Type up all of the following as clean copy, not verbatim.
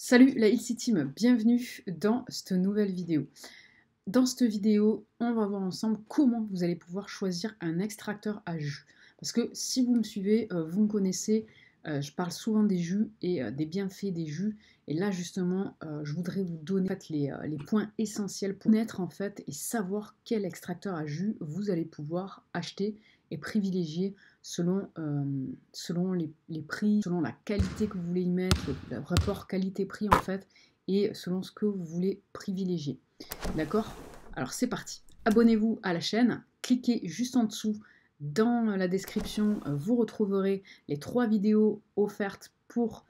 Salut la Ilse Team, bienvenue dans cette nouvelle vidéo. Dans cette vidéo, on va voir ensemble comment vous allez pouvoir choisir un extracteur à jus. Parce que si vous me suivez, vous me connaissez, je parle souvent des jus et des bienfaits des jus. Et là justement, je voudrais vous donner en fait, les points essentiels pour connaître en fait et savoir quel extracteur à jus vous allez pouvoir acheter et privilégier selon les prix, selon la qualité que vous voulez y mettre, le rapport qualité-prix en fait, et selon ce que vous voulez privilégier. D'accord? Alors c'est parti. Abonnez-vous à la chaîne, cliquez juste en dessous dans la description, vous retrouverez les 3 vidéos offertes pour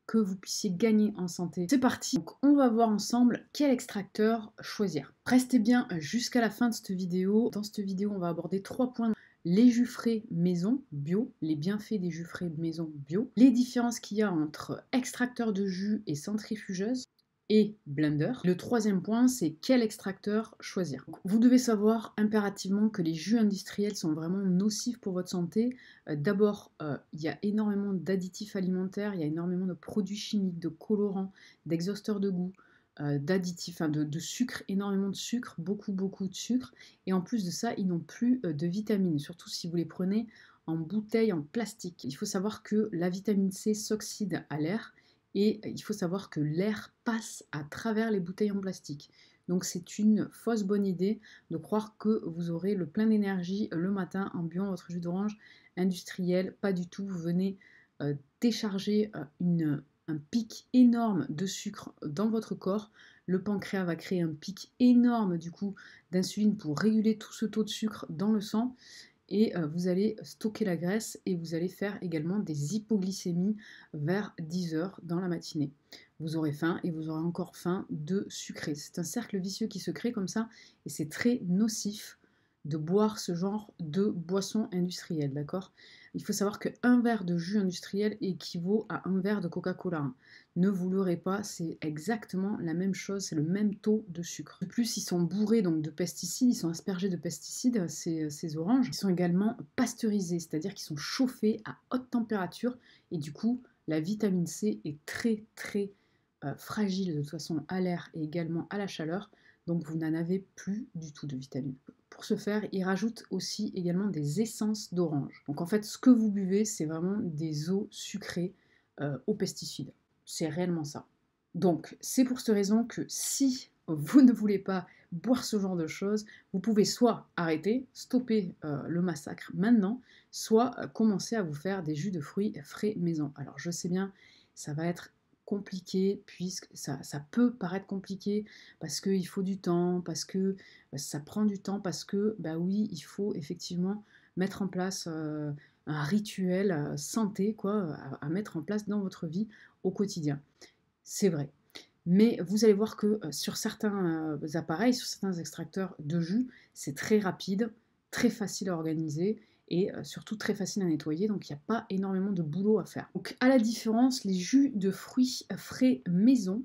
que vous puissiez gagner en santé. C'est parti. Donc on va voir ensemble quel extracteur choisir. Restez bien jusqu'à la fin de cette vidéo. Dans cette vidéo, on va aborder 3 points. Les jus frais maison bio, les bienfaits des jus frais maison bio, les différences qu'il y a entre extracteur de jus et centrifugeuse, et blender. Le troisième point, c'est quel extracteur choisir. Vous devez savoir impérativement que les jus industriels sont vraiment nocifs pour votre santé. D'abord, il y a énormément d'additifs alimentaires, il y a énormément de produits chimiques, de colorants, d'exhausteurs de goût, d'additifs, de sucre, énormément de sucre, beaucoup de sucre. Et en plus de ça, ils n'ont plus de vitamines, surtout si vous les prenez en bouteille en plastique. Il faut savoir que la vitamine C s'oxyde à l'air. Et il faut savoir que l'air passe à travers les bouteilles en plastique. Donc c'est une fausse bonne idée de croire que vous aurez le plein d'énergie le matin en buvant votre jus d'orange industriel. Pas du tout, vous venez décharger un pic énorme de sucre dans votre corps. Le pancréas va créer un pic énorme du coup d'insuline pour réguler tout ce taux de sucre dans le sang. Et vous allez stocker la graisse et vous allez faire également des hypoglycémies vers 10 heures dans la matinée. Vous aurez faim et vous aurez encore faim de sucré. C'est un cercle vicieux qui se crée comme ça et c'est très nocif de boire ce genre de boisson industrielle, d'accord? Il faut savoir qu'un verre de jus industriel équivaut à un verre de Coca-Cola. Ne vous leurrez pas, c'est exactement la même chose, c'est le même taux de sucre. De plus, ils sont bourrés donc, de pesticides, ils sont aspergés de pesticides, ces oranges. Ils sont également pasteurisés, c'est-à-dire qu'ils sont chauffés à haute température et du coup, la vitamine C est très fragile de toute façon à l'air et également à la chaleur, donc vous n'en avez plus du tout de vitamine. Pour ce faire, ils rajoutent aussi également des essences d'orange. Donc en fait, ce que vous buvez, c'est vraiment des eaux sucrées aux pesticides. C'est réellement ça. Donc c'est pour cette raison que si vous ne voulez pas boire ce genre de choses, vous pouvez soit arrêter, stopper le massacre maintenant, soit commencer à vous faire des jus de fruits frais maison. Alors je sais bien, ça va être compliqué, puisque ça peut paraître compliqué, parce qu'il faut du temps, parce que ça prend du temps, parce que, bah oui, il faut effectivement mettre en place un rituel santé, quoi, à mettre en place dans votre vie au quotidien. C'est vrai. Mais vous allez voir que sur certains appareils, sur certains extracteurs de jus, c'est très rapide, très facile à organiser et surtout très facile à nettoyer, donc il n'y a pas énormément de boulot à faire. Donc à la différence, les jus de fruits frais maison,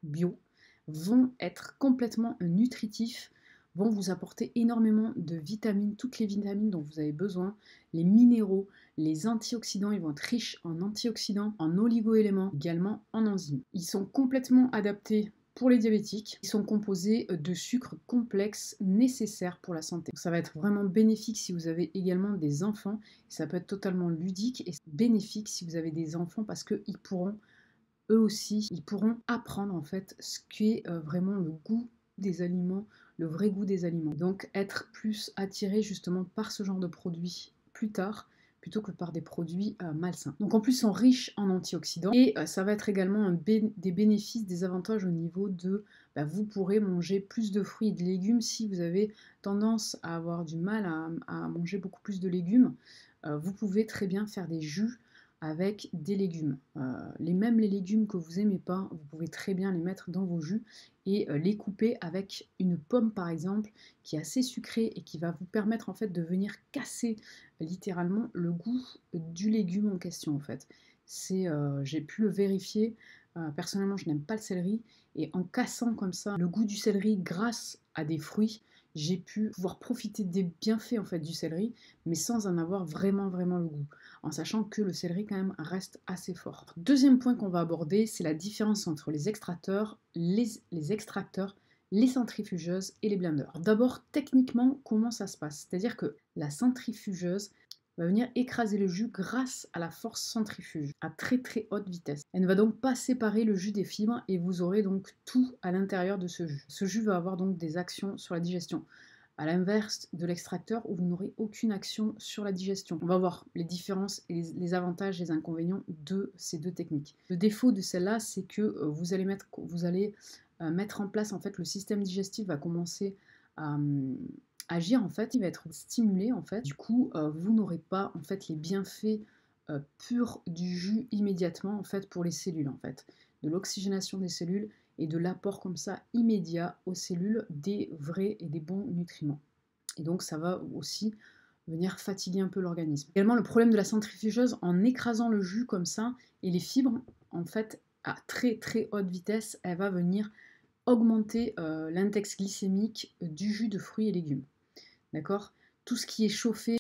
bio, vont être complètement nutritifs, vont vous apporter énormément de vitamines, toutes les vitamines dont vous avez besoin, les minéraux, les antioxydants, ils vont être riches en antioxydants, en oligo-éléments, également en enzymes. Ils sont complètement adaptés pour les diabétiques. Ils sont composés de sucres complexes nécessaires pour la santé. Donc ça va être vraiment bénéfique si vous avez également des enfants. Ça peut être totalement ludique et bénéfique si vous avez des enfants parce qu'ils pourront eux aussi, ils pourront apprendre en fait ce qu'est vraiment le goût des aliments, le vrai goût des aliments. Donc être plus attiré justement par ce genre de produits plus tard, plutôt que par des produits malsains. Donc en plus, ils sont riches en antioxydants et ça va être également des bénéfices, des avantages au niveau de vous pourrez manger plus de fruits et de légumes si vous avez tendance à avoir du mal à manger beaucoup plus de légumes. Vous pouvez très bien faire des jus avec des légumes. Même les légumes que vous n'aimez pas, vous pouvez très bien les mettre dans vos jus et les couper avec une pomme par exemple qui est assez sucrée et qui va vous permettre en fait de venir casser littéralement le goût du légume en question en fait. J'ai pu le vérifier. Personnellement, je n'aime pas le céleri et en cassant comme ça le goût du céleri grâce à des fruits, j'ai pu pouvoir profiter des bienfaits en fait du céleri, mais sans en avoir vraiment le goût, en sachant que le céleri quand même reste assez fort. Deuxième point qu'on va aborder, c'est la différence entre les extracteurs, les centrifugeuses et les blenders. D'abord, techniquement, comment ça se passe? C'est-à-dire que la centrifugeuse va venir écraser le jus grâce à la force centrifuge, à très haute vitesse. Elle ne va donc pas séparer le jus des fibres et vous aurez donc tout à l'intérieur de ce jus. Ce jus va avoir donc des actions sur la digestion. À l'inverse de l'extracteur où vous n'aurez aucune action sur la digestion. On va voir les différences et les avantages et les inconvénients de ces deux techniques. Le défaut de celle-là, c'est que vous allez mettre en place en fait le système digestif va commencer à agir en fait, il va être stimulé en fait. Du coup, vous n'aurez pas en fait les bienfaits purs du jus immédiatement en fait pour les cellules en fait, de l'oxygénation des cellules et de l'apport comme ça immédiat aux cellules des vrais et des bons nutriments. Et donc ça va aussi venir fatiguer un peu l'organisme. Également le problème de la centrifugeuse, en écrasant le jus comme ça et les fibres en fait à très haute vitesse, elle va venir augmenter l'index glycémique du jus de fruits et légumes. D'accord? Tout ce qui est chauffé,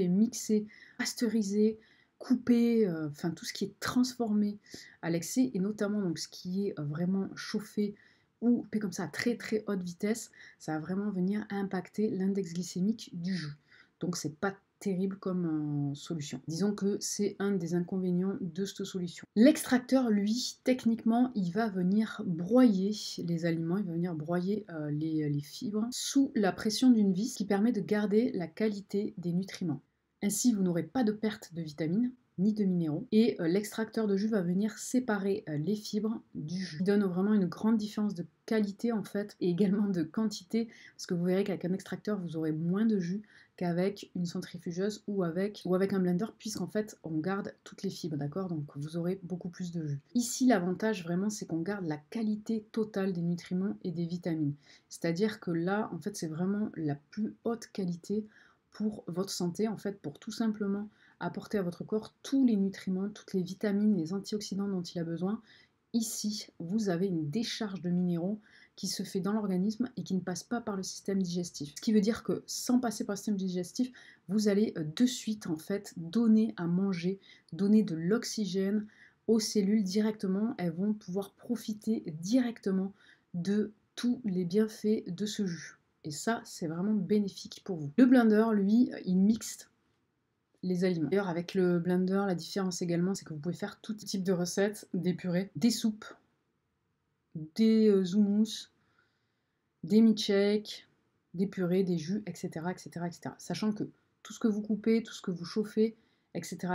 mixé, pasteurisé, coupé, enfin tout ce qui est transformé à l'excès, et notamment donc ce qui est vraiment chauffé ou coupé comme ça à très haute vitesse, ça va vraiment venir impacter l'index glycémique du jus. Donc c'est pas terrible comme solution. Disons que c'est un des inconvénients de cette solution. L'extracteur, lui, techniquement, il va venir broyer les aliments, il va venir broyer les fibres sous la pression d'une vis qui permet de garder la qualité des nutriments. Ainsi, vous n'aurez pas de perte de vitamines ni de minéraux, et l'extracteur de jus va venir séparer les fibres du jus. Il donne vraiment une grande différence de qualité en fait, et également de quantité, parce que vous verrez qu'avec un extracteur, vous aurez moins de jus qu'avec une centrifugeuse ou avec un blender, puisqu'en fait on garde toutes les fibres, d'accord? Donc vous aurez beaucoup plus de jus. Ici l'avantage vraiment c'est qu'on garde la qualité totale des nutriments et des vitamines. C'est-à-dire que là en fait c'est vraiment la plus haute qualité pour votre santé, en fait pour tout simplement apporter à votre corps tous les nutriments, toutes les vitamines, les antioxydants dont il a besoin. Ici, vous avez une décharge de minéraux qui se fait dans l'organisme et qui ne passe pas par le système digestif. Ce qui veut dire que sans passer par le système digestif, vous allez de suite en fait donner à manger, donner de l'oxygène aux cellules directement. Elles vont pouvoir profiter directement de tous les bienfaits de ce jus. Et ça, c'est vraiment bénéfique pour vous. Le blender, lui, il mixe les aliments. D'ailleurs, avec le blender, la différence également, c'est que vous pouvez faire tout type de recettes, des purées, des soupes, des houmous, des milkshakes, des purées, des jus, etc., etc. Sachant que tout ce que vous coupez, tout ce que vous chauffez, etc.,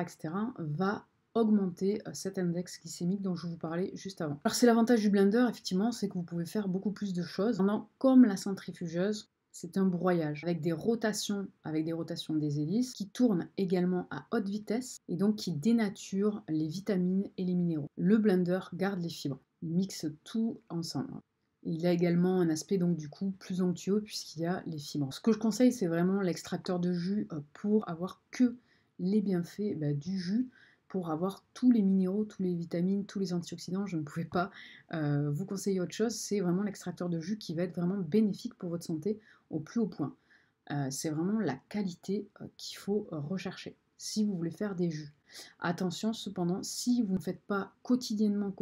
va augmenter cet index glycémique dont je vous parlais juste avant. Alors c'est l'avantage du blender, effectivement, c'est que vous pouvez faire beaucoup plus de choses. Maintenant, comme la centrifugeuse, c'est un broyage avec des rotations des hélices qui tournent également à haute vitesse et donc qui dénaturent les vitamines et les minéraux. Le blender garde les fibres, il mixe tout ensemble. Il a également un aspect donc du coup plus onctueux puisqu'il y a les fibres. Ce que je conseille, c'est vraiment l'extracteur de jus pour avoir que les bienfaits du jus, pour avoir tous les minéraux, tous les vitamines, tous les antioxydants. Je ne pouvais pas vous conseiller autre chose. C'est vraiment l'extracteur de jus qui va être vraiment bénéfique pour votre santé au plus haut point. C'est vraiment la qualité qu'il faut rechercher si vous voulez faire des jus. Attention cependant, si vous ne faites pas quotidiennement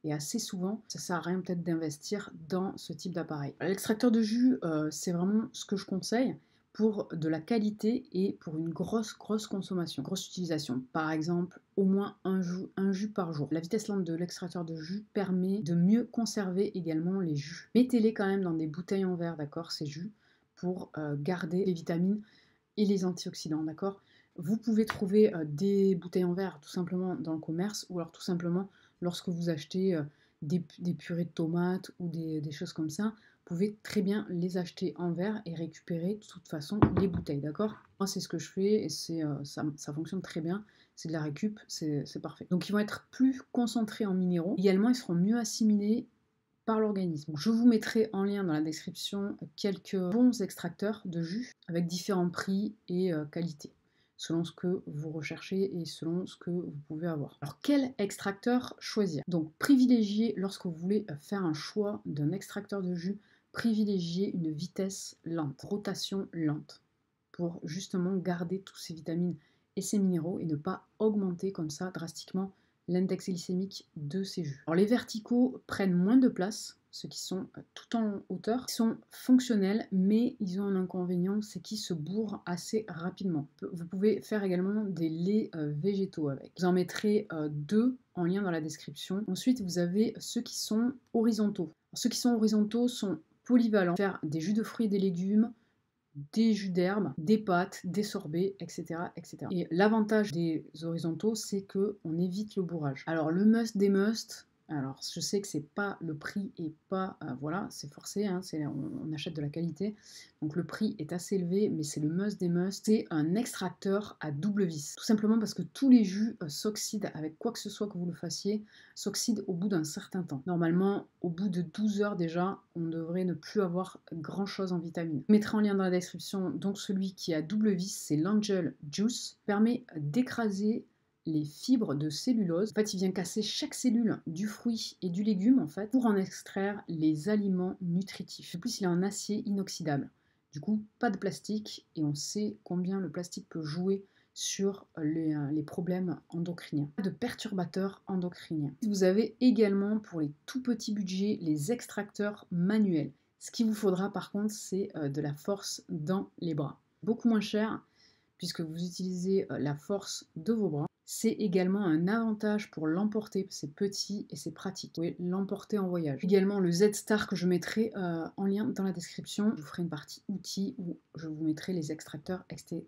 et assez souvent, ça sert à rien peut-être d'investir dans ce type d'appareil. L'extracteur de jus, c'est vraiment ce que je conseille pour de la qualité et pour une grosse consommation, grosse utilisation. Par exemple, au moins un jus par jour. La vitesse lente de l'extracteur de jus permet de mieux conserver également les jus. Mettez-les quand même dans des bouteilles en verre, d'accord, ces jus, pour garder les vitamines et les antioxydants, d'accord. Vous pouvez trouver des bouteilles en verre tout simplement dans le commerce, ou alors tout simplement lorsque vous achetez des purées de tomates ou des choses comme ça, vous pouvez très bien les acheter en verre et récupérer de toute façon les bouteilles, d'accord? Moi c'est ce que je fais et ça fonctionne très bien, c'est de la récup, c'est parfait. Donc ils vont être plus concentrés en minéraux, également ils seront mieux assimilés par l'organisme. Je vous mettrai en lien dans la description quelques bons extracteurs de jus avec différents prix et qualités, selon ce que vous recherchez et selon ce que vous pouvez avoir. Alors quel extracteur choisir? Donc privilégiez lorsque vous voulez faire un choix d'un extracteur de jus, privilégier une vitesse lente, rotation lente, pour justement garder tous ces vitamines et ces minéraux et ne pas augmenter comme ça drastiquement l'index glycémique de ces jus. Alors les verticaux prennent moins de place, ceux qui sont tout en hauteur, ils sont fonctionnels, mais ils ont un inconvénient, c'est qu'ils se bourrent assez rapidement. Vous pouvez faire également des laits végétaux avec. Vous en mettrez 2 en lien dans la description. Ensuite, vous avez ceux qui sont horizontaux. Alors, ceux qui sont horizontaux sont polyvalents, faire des jus de fruits et des légumes, des jus d'herbe, des pâtes, des sorbets, etc. etc. Et l'avantage des horizontaux, c'est qu'on évite le bourrage. Alors le must des must, alors je sais que c'est pas le prix et pas, voilà, c'est forcé, hein, on achète de la qualité, donc le prix est assez élevé, mais c'est le must des must, c'est un extracteur à double vis. Tout simplement parce que tous les jus s'oxydent avec quoi que ce soit que vous le fassiez, s'oxydent au bout d'un certain temps. Normalement, au bout de 12 heures déjà, on devrait ne plus avoir grand chose en vitamines. Je mettrai en lien dans la description donc celui qui a double vis, c'est l'Angel Juice, permet d'écraser les fibres de cellulose. En fait, il vient casser chaque cellule du fruit et du légume en fait pour en extraire les aliments nutritifs. En plus, il est en acier inoxydable. Du coup, pas de plastique et on sait combien le plastique peut jouer sur les problèmes endocriniens. Pas de perturbateurs endocriniens. Vous avez également pour les tout petits budgets les extracteurs manuels. Ce qu'il vous faudra par contre, c'est de la force dans les bras. Beaucoup moins cher puisque vous utilisez la force de vos bras. C'est également un avantage pour l'emporter, c'est petit et c'est pratique. Vous pouvez l'emporter en voyage. Également le Z-Star que je mettrai en lien dans la description. Je vous ferai une partie outils où je vous mettrai les extracteurs, etc.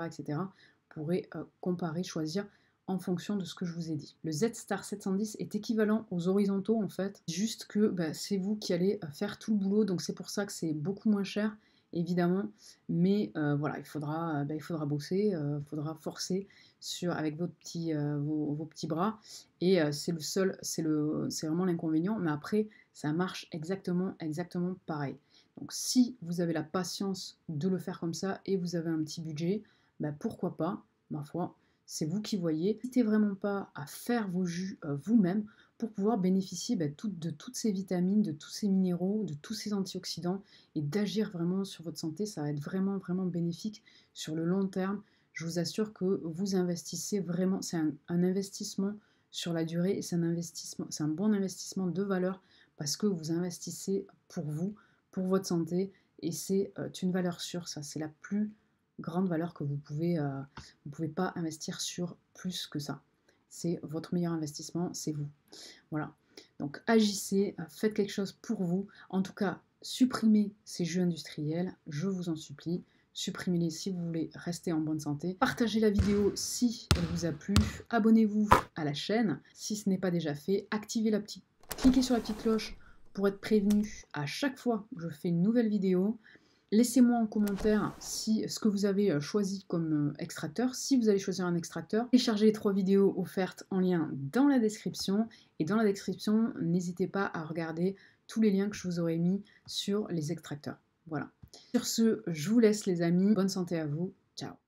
etc. Vous pourrez comparer, choisir en fonction de ce que je vous ai dit. Le Z-Star 710 est équivalent aux horizontaux en fait, juste que c'est vous qui allez faire tout le boulot, donc c'est pour ça que c'est beaucoup moins cher évidemment, mais voilà, il faudra bosser, il faudra forcer avec vos petits bras, et c'est vraiment l'inconvénient, mais après ça marche exactement pareil. Donc si vous avez la patience de le faire comme ça et vous avez un petit budget, pourquoi pas, ma foi, c'est vous qui voyez. N'hésitez vraiment pas à faire vos jus vous-même pour pouvoir bénéficier de toutes ces vitamines, de tous ces minéraux, de tous ces antioxydants et d'agir vraiment sur votre santé. Ça va être vraiment bénéfique sur le long terme. Je vous assure que vous investissez vraiment, c'est un investissement sur la durée et c'est un bon investissement de valeur parce que vous investissez pour vous, pour votre santé et c'est une valeur sûre, ça c'est la plus grande valeur que vous pouvez pas investir sur plus que ça. C'est votre meilleur investissement, c'est vous. Voilà. Donc agissez, faites quelque chose pour vous. En tout cas, supprimez ces jus industriels, je vous en supplie. Supprimez-les si vous voulez rester en bonne santé. Partagez la vidéo si elle vous a plu. Abonnez-vous à la chaîne si ce n'est pas déjà fait. Cliquez sur la petite cloche pour être prévenu à chaque fois que je fais une nouvelle vidéo. Laissez-moi en commentaire ce que vous avez choisi comme extracteur, si vous allez choisir un extracteur. Téléchargez les 3 vidéos offertes en lien dans la description. Et dans la description, n'hésitez pas à regarder tous les liens que je vous aurai mis sur les extracteurs. Voilà. Sur ce, je vous laisse les amis. Bonne santé à vous. Ciao.